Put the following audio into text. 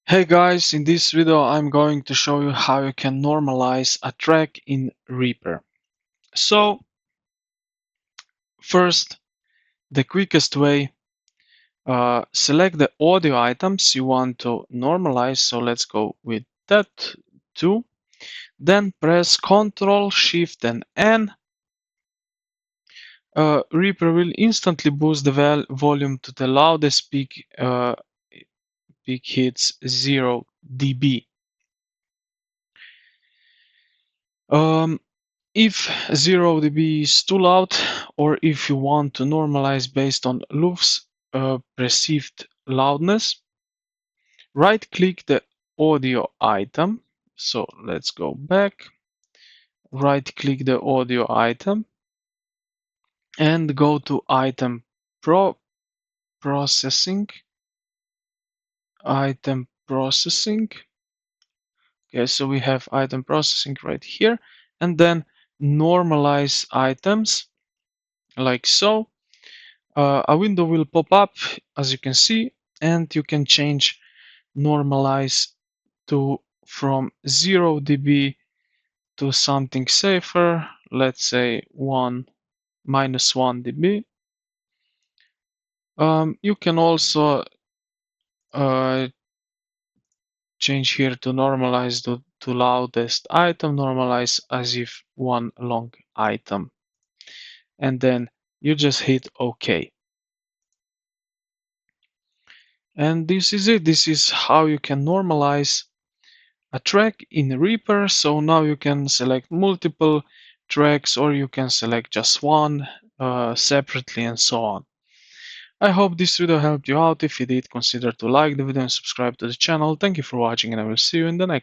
Hey guys, in this video I'm going to show you how you can normalize a track in Reaper. So first, the quickest way, select the audio items you want to normalize. So let's go with that too. Then press Ctrl, Shift and N. Reaper will instantly boost the volume to the loudest peak hits 0 dB. If 0 dB is too loud, or if you want to normalize based on Louv's perceived loudness, right-click the audio item. So let's go back, right-click the audio item, and go to Item Processing. Item Processing. Okay, so we have Item Processing right here, and then Normalize Items, like so. A window will pop up, as you can see, and you can change normalize to from 0 dB to something safer, let's say -1 dB. You can also change here to normalize to loudest item, normalize as if one long item, and then you just hit OK. And this is it. This is how you can normalize a track in Reaper. So now you can select multiple tracks, or you can select just one separately, and so on. I hope this video helped you out. If it did, consider to like the video and subscribe to the channel. Thank you for watching, and I will see you in the next